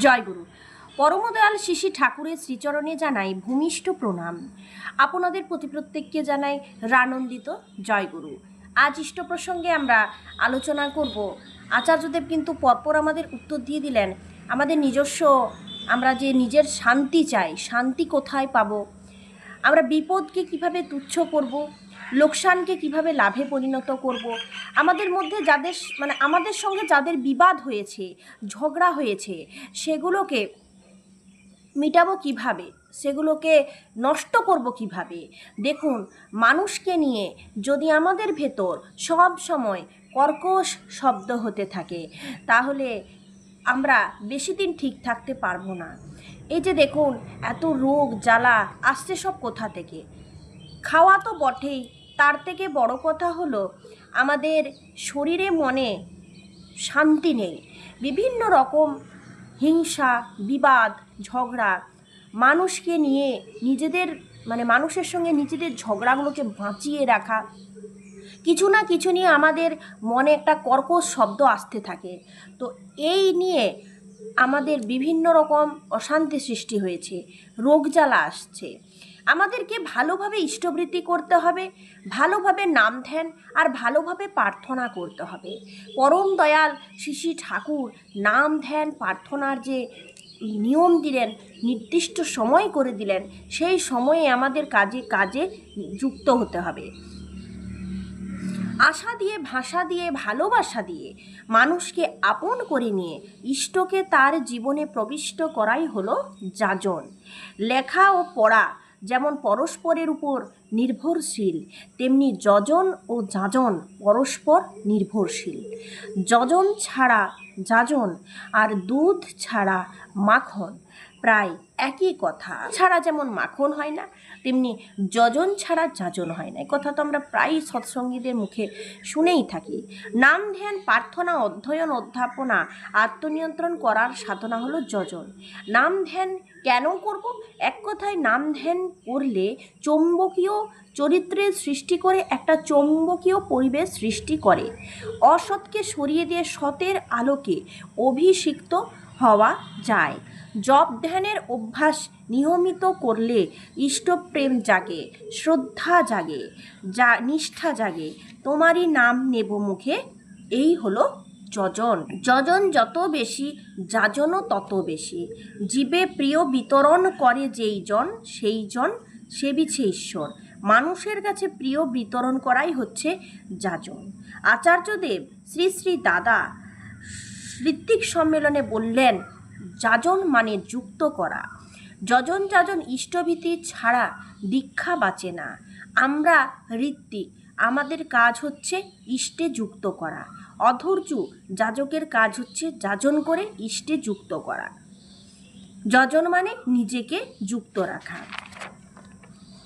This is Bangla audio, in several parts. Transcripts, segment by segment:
জয়গুরু। পরমদয়াল শিশি ঠাকুরের শ্রীচরণে জানাই ভূমিষ্ঠ প্রণাম। আপনাদের প্রতি প্রত্যেককে জানাই রানন্দিত জয়গুরু। আজ ইষ্ট প্রসঙ্গে আমরা আলোচনা করব। আচার্যদেব কিন্তু পরপর আমাদের উত্তর দিয়ে দিলেন আমাদের নিজস্ব, আমরা যে নিজের শান্তি চাই, শান্তি কোথায় পাবো, আমরা বিপদকে কিভাবে তুচ্ছ করব, লোকসানকে কিভাবে লাভে পরিণত করব, আমাদের মধ্যে যাদের আমাদের সঙ্গে যাদের বিবাদ হয়েছে, ঝগড়া হয়েছে, সেগুলোকে মিটাবো কিভাবে, সেগুলোকে নষ্ট করব কিভাবে। দেখুন, মানুষকে নিয়ে যদি আমাদের ভেতর সব সময় কর্কশ শব্দ হতে থাকে, তাহলে আমরা বেশি দিন ঠিক থাকতে পারবো না। এই যে দেখুন, এত রোগ জ্বালা আসছে সব কোথা থেকে? খাওয়া তো বটেই, তার থেকে বড় কথা হলো আমাদের শরীরে মনে শান্তি নেই। বিভিন্ন রকম হিংসা, বিবাদ, ঝগড়া, মানুষকে নিয়ে নিজেদের মানুষের সঙ্গে নিজেদের ঝগড়াগুলোকে বাঁচিয়ে রাখা, কিছু না কিছু নিয়ে আমাদের মনে একটা কর্কশ শব্দ আসতে থাকে। তো এই নিয়ে আমাদের বিভিন্ন রকম অশান্তি সৃষ্টি হয়েছে, রোগ জ্বালা আসছে। আমাদেরকে ভালোভাবে ইষ্টবৃত্তি করতে হবে, ভালোভাবে নাম ধ্যান আর ভালোভাবে প্রার্থনা করতে হবে। পরম দয়াল শিশি ঠাকুর নাম ধ্যান প্রার্থনার যে নিয়ম দিলেন, নির্দিষ্ট সময় করে দিলেন, সেই সময়ে আমাদের কাজে কাজে যুক্ত হতে হবে। আশা দিয়ে, ভাষা দিয়ে, ভালোবাসা দিয়ে মানুষকে আপন করে নিয়ে ইষ্টকে তার জীবনে প্রবিষ্ট করাই হলো যাজন। লেখা ও পড়া যেমন পরস্পরের উপর নির্ভরশীল, তেমনি যজন ও যাজন পরস্পর নির্ভরশীল। যজন ছাড়া যাজন আর দুধ ছাড়া মাখন প্রায় একই কথা। ছাড়া যেমন মাখন হয় না, তেমনি যজন ছাড়া যাজন হয় না। এই কথা তো আমরা প্রায়ই সৎসঙ্গীদের মুখে শুনেই থাকি। নাম ধ্যান প্রার্থনা অধ্যয়ন অধ্যাপনা আত্মনিয়ন্ত্রণ করার সাধনা হলো যজন। নাম ধ্যান কেন করব? এক কথায়, নাম ধ্যান করলে চৌম্বকীয় চরিত্রের সৃষ্টি করে, একটা চৌম্বকীয় পরিবেশ সৃষ্টি করে। অসৎকে সরিয়ে দিয়ে সতের আলোকে অভিষিক্ত হওয়া যায়। জপ ধ্যানের অভ্যাস নিয়মিত করলে ইষ্টপ্রেম জাগে, শ্রদ্ধা জাগে, নিষ্ঠা জাগে। তোমারই নাম নেব মুখে, এই হলো যজন। যজন যত বেশি, যাজনও তত বেশি। জীবে প্রিয় বিতরণ করে যেই জন, সেই জন সেবিছে ঈশ্বর। মানুষের কাছে প্রিয় বিতরণ করাই হচ্ছে যাজন। আচার্যদেব শ্রী শ্রী দাদা ঋত্বিক সম্মেলনে বললেন, যাজন মানে যুক্ত করা। যজন যাজন ইষ্টভীতি ছাড়া দীক্ষা বাঁচে না। আমরা ঋত্বিক, আমাদের কাজ হচ্ছে ইষ্টে যুক্ত করা। অধৈর্য যাজকের কাজ হচ্ছে যাজন করে ইষ্টে যুক্ত করা। যজন মানে নিজেকে যুক্ত রাখা।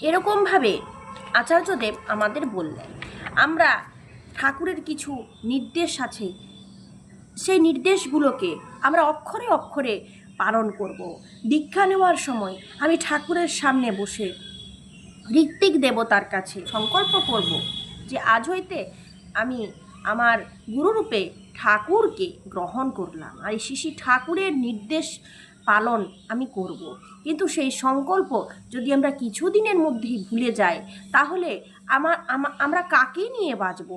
এরকমভাবে আচার্যদেব আমাদের বললেন। আমরা ঠাকুরের কিছু নির্দেশ আছে, সেই নির্দেশগুলোকে আমরা অক্ষরে অক্ষরে পালন করব। দীক্ষা নেওয়ার সময় আমি ঠাকুরের সামনে বসে ঋত্বিক দেবতার কাছে সংকল্প করব যে আজ হইতে আমি আমার গুরুরূপে ঠাকুরকে গ্রহণ করলাম, আর এই শিশি ঠাকুরের নির্দেশ পালন আমি করব। কিন্তু সেই সংকল্প যদি আমরা কিছুদিনের মধ্যেই ভুলে যাই, তাহলে আমরা কাকে নিয়ে বাঁচব?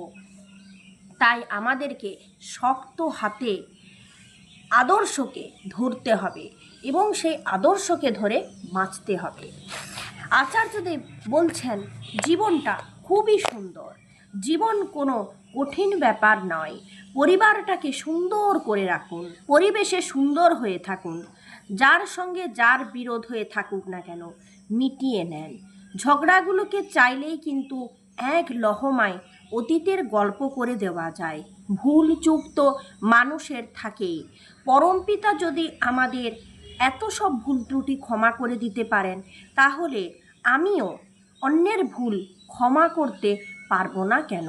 তাই আমাদেরকে শক্ত হাতে আদর্শকে ধরতে হবে এবং সেই আদর্শকে ধরে বাঁচতে হবে। আচার্যদেব বলছেন, জীবনটা খুবই সুন্দর, জীবন কোনো কঠিন ব্যাপার নয়। পরিবারটাকে সুন্দর করে রাখুন, পরিবেশে সুন্দর হয়ে থাকুন, যার সঙ্গে যার বিরোধ হয়ে থাকুক না কেন মিটিয়ে নেন। ঝগড়াগুলোকে চাইলেই কিন্তু এক লহমায় অতীতের গল্প করে দেওয়া যায়। ভুল চুক তো মানুষের থাকেই। পরমপিতা যদি আমাদের এত সব ভুল ত্রুটি ক্ষমা করে দিতে পারেন, তাহলে আমিও অন্যের ভুল ক্ষমা করতে পারবো না কেন?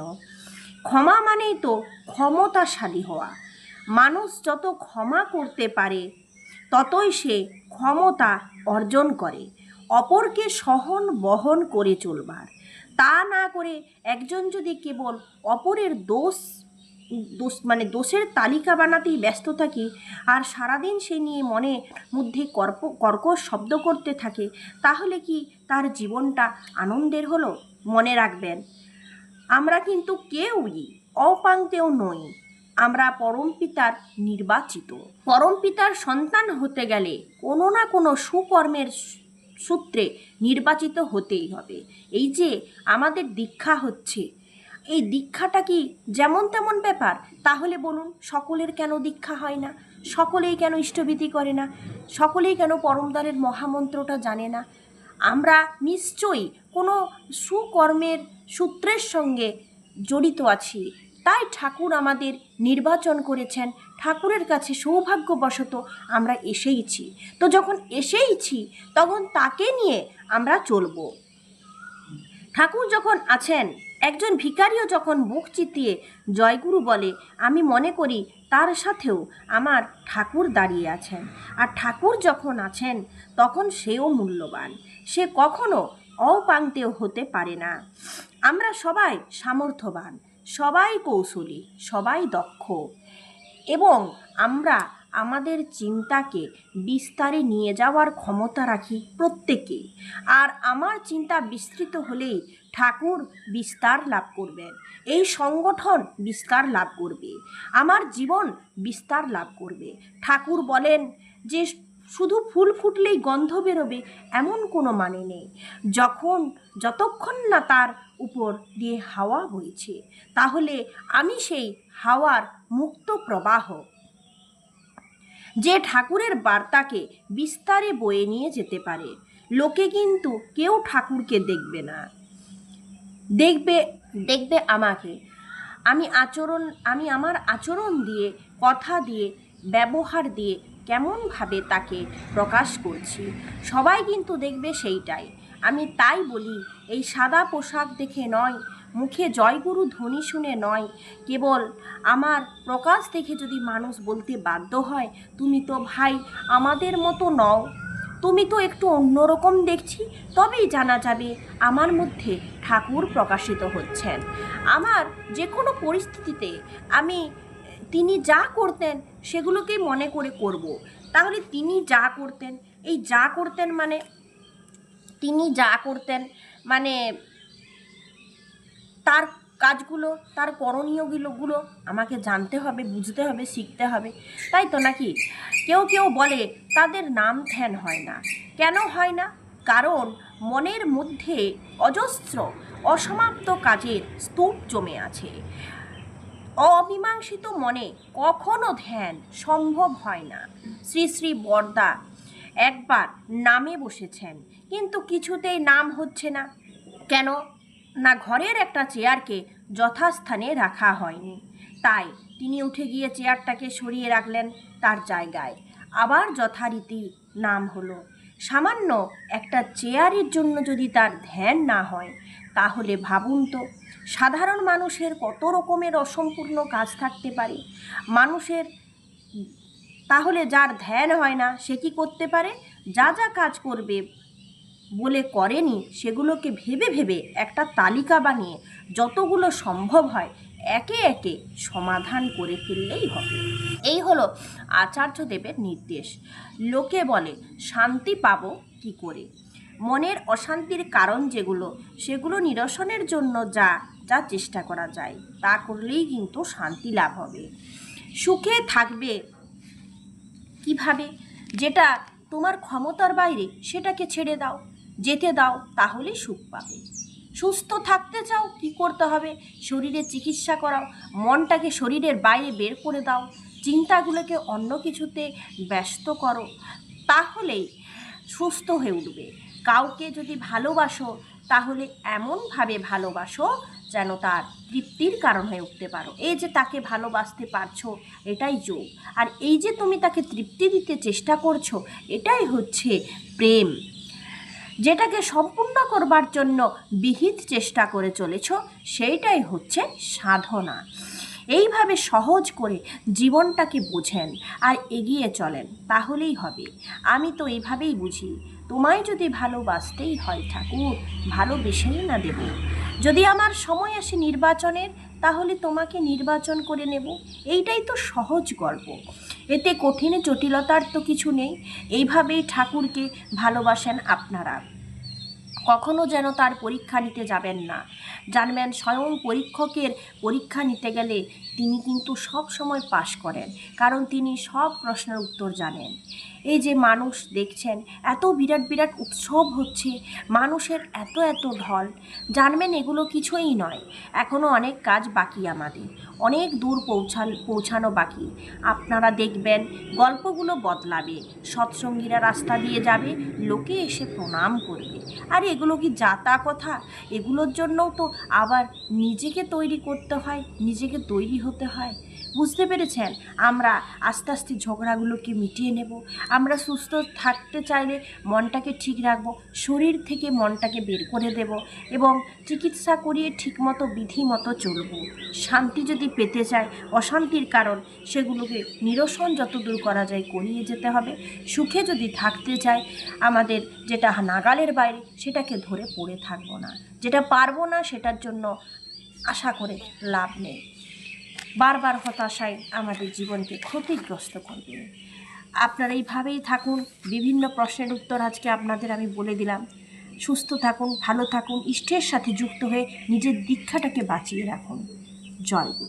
ক্ষমা মানেই তো ক্ষমতাশালী হওয়া। মানুষ যত ক্ষমা করতে পারে, ততই সে ক্ষমতা অর্জন করে অপরকে সহন বহন করে চলবার। তা না করে একজন যদি কেবল অপরের দোষ দোষের তালিকা বানাতেই ব্যস্ত থাকি, আর সারাদিন সে নিয়ে মনে মধ্যে কর্কশ শব্দ করতে থাকে, তাহলে কি তার জীবনটা আনন্দের হলো? মনে রাখবেন, আমরা কিন্তু কেউই অপাঙ্ক্তেয় নই। আমরা পরমপিতার নির্বাচিত। পরমপিতার সন্তান হতে গেলে কোনো না কোনো সুকর্মের সূত্রে নির্বাচিত হতেই হবে। এই যে আমাদের দীক্ষা হচ্ছে, এই দীক্ষাটা কি যেমন তেমন ব্যাপার? তাহলে বলুন, সকলের কেন দীক্ষা হয় না? সকলেই কেন ইষ্টভীতি করে না? সকলেই কেন পরমদ্বারের মহামন্ত্রটা জানে না? আমরা নিশ্চয়ই কোনো সুকর্মের সূত্রের সঙ্গে জড়িত আছি, তাই ঠাকুর আমাদের নির্বাচন করেছেন। ঠাকুরের কাছে সৌভাগ্যবশত আমরা এসেইছি। তো যখন এসেইছি, তখন তাকে নিয়ে আমরা চলব। ঠাকুর যখন আছেন, একজন ভিখারিও যখন বুক চিতিয়ে জয়গুরু বলে, আমি মনে করি তার সাথেও আমার ঠাকুর দাঁড়িয়ে আছেন। আর ঠাকুর যখন আছেন, তখন সেও মূল্যবান। সে কখনো অপাঙ্ক্তেয় হতে পারে না। আমরা সবাই সামর্থ্যবান, সবাই কৌশলী, সবাই দক্ষ, এবং আমরা আমাদের চিন্তাকে বিস্তারে নিয়ে যাওয়ার ক্ষমতা রাখি প্রত্যেকে। আর আমার চিন্তা বিস্তৃত হলেই ঠাকুর বিস্তার লাভ করবেন, এই সংগঠন বিস্তার লাভ করবে, আমার জীবন বিস্তার লাভ করবে। ঠাকুর বলেন যে শুধু ফুল ফুটলেই গন্ধ বেরোবে, এমন কোনো মানে নেই। যতক্ষণ না তার উপর দিয়ে হাওয়া বইছে, তাহলে আমি সেই হাওয়ার মুক্ত প্রবাহ, যে ঠাকুরের বার্তাকে বিস্তারে বয়ে নিয়ে যেতে পারে। লোকে কিন্তু কেউ ঠাকুরকে দেখবে না, দেখবে আমাকে। আমি আমার আচরণ দিয়ে, কথা দিয়ে, ব্যবহার দিয়ে কেমনভাবে তাকে প্রকাশ করছি, সবাই কিন্তু দেখবে সেইটাই। আমি তাই বলি, এই সাদা পোশাক দেখে নয়, মুখে জয়গুরু ধ্বনি শুনে নয়, কেবল আমার প্রকাশ দেখে যদি মানুষ বলতে বাধ্য হয়, তুমি তো ভাই আমাদের মতো নও, তুমি তো একটু অন্যরকম দেখছি, তবেই জানা যাবে আমার মধ্যে ঠাকুর প্রকাশিত হচ্ছেন। আমার যে কোনো পরিস্থিতিতে তিনি যা করতেন সেগুলোকেই মনে করে করব। তাহলে তিনি যা করতেন, এই যা করতেন মানে তিনি যা করতেন মানে তার কাজগুলো, তার করণীয়গুলো আমাকে জানতে হবে, বুঝতে হবে, শিখতে হবে, তাই তো নাকি? কেউ বলে তাদের নাম ধ্যান হয় না। কেন হয় না? কারণ মনের মধ্যে অজস্র অসমাপ্ত কাজের স্তূপ জমে আছে। অমীমাংসিত মনে কখনো ধ্যান সম্ভব হয় না। শ্রী শ্রী বরদা একবার নামে বসেছেন, কিন্তু কিছুতেই নাম হচ্ছে না। কেন না? ঘরের একটা চেয়ারকে যথাস্থানে রাখা হয়নি। তাই তিনি উঠে গিয়ে চেয়ারটাকে সরিয়ে রাখলেন তার জায়গায়, আবার যথারীতি নাম হলো। সামান্য একটা চেয়ারের জন্য যদি তার ধ্যান না হয়, তাহলে ভাবুন তো সাধারণ মানুষের কত রকমের অসম্পূর্ণ কাজ থাকতে পারে। মানুষের তাহলে যার ধ্যান হয় না, সে কি করতে পারে? যা যা কাজ করবে বলে করেনি, সেগুলোকে ভেবে ভেবে একটা তালিকা বানিয়ে যতগুলো সম্ভব হয় একে একে সমাধান করে ফেললেই হবে। এই হলো আচার্যদেবের নির্দেশ। লোকে বলে শান্তি পাবো কি করে? মনের অশান্তির কারণ যেগুলো, সেগুলো নিরসনের জন্য যা যা চেষ্টা করা যায়, তা করলেই কিন্তু শান্তি লাভ হবে। সুখে থাকবে কিভাবে? যেটা তোমার ক্ষমতার বাইরে, সেটাকে ছেড়ে দাও, যেতে দাও, তাহলে সুখ পাবে। সুস্থ থাকতে চাও, কি করতে হবে? শরীরের চিকিৎসা করাও, মনটাকে শরীরের বাইরে বের করে দাও, চিন্তাগুলোকে অন্য কিছুতে ব্যস্ত করো, তাহলেই সুস্থ হয়ে উঠবে। কাউকে যদি ভালোবাসো, তাহলে এমনভাবে ভালোবাসো যেন তার তৃপ্তির কারণ হয়ে উঠতে পারো। এই যে তাকে ভালোবাসতে পারছো, এটাই যোগ। আর এই যে তুমি তাকে তৃপ্তি দিতে চেষ্টা করছো, এটাই হচ্ছে প্রেম। যেটাকে সম্পূর্ণ করবার জন্য বিহিত চেষ্টা করে চলেছ, সেইটাই হচ্ছে সাধনা। এইভাবে সহজ করে জীবনটাকে বোঝেন আর এগিয়ে চলেন, তাহলেই হবে। আমি তো এইভাবেই বুঝি, তোমায় যদি ভালোবাসতেই হয় ঠাকুর, ভালোবেসেই না দেব। যদি আমার সময় আসে নির্বাচনের, তাহলে তোমাকে নির্বাচন করে নেব। এইটাই তো সহজ গল্প, এতে কঠিন জটিলতার তো কিছু নেই। এইভাবেই ঠাকুরকে ভালোবাসেন আপনারা। কখনো যেন তার পরীক্ষা নিতে যাবেন না। জানবেন স্বয়ং পরীক্ষকের পরীক্ষা নিতে গেলে তিনি কিন্তু সব সময় পাশ করেন, কারণ তিনি সব প্রশ্নের উত্তর জানেন। এই যে মানুষ দেখছেন, এত বিরাট বিরাট উৎসব হচ্ছে, মানুষের এত এত ঢল, জানবেন এগুলো কিছুই নয়। এখনও অনেক কাজ বাকি আমাদের, অনেক দূর পৌঁছানো বাকি। আপনারা দেখবেন গল্পগুলো বদলাবে, সৎসঙ্গীরা রাস্তা দিয়ে যাবে, লোকে এসে প্রণাম করবে। আর এগুলো কি যাতা কথা? এগুলোর জন্যও তো আবার নিজেকে তৈরি করতে হয়, নিজেকে তৈরি হতে হয়। বুঝতে পেরেছেন? আমরা আস্তে আস্তে ঝগড়াগুলোকে মিটিয়ে নেব। আমরা সুস্থ থাকতে চাইলে মনটাকে ঠিক রাখবো, শরীর থেকে মনটাকে বের করে দেব এবং চিকিৎসা করিয়ে ঠিকমতো বিধি মতো চলব। শান্তি যদি পেতে চায়, অশান্তির কারণ সেগুলোকে নিরসন যত দূর করা যায় করিয়ে যেতে হবে। সুখে যদি থাকতে চায়, আমাদের যেটা নাগালের বাইরে সেটাকে ধরে পড়ে থাকবো না। যেটা পারবো না সেটার জন্য আশা করে লাভ নেই। বারবার হতাশায় আমাদের জীবনকে ক্ষতিগ্রস্ত করবে। আপনারা এইভাবেই থাকুন। বিভিন্ন প্রশ্নের উত্তর আজকে আপনাদের আমি বলে দিলাম। সুস্থ থাকুন, ভালো থাকুন, ইষ্টের সাথে যুক্ত হয়ে নিজের দীক্ষাটাকে বাঁচিয়ে রাখুন। জয় গুরু।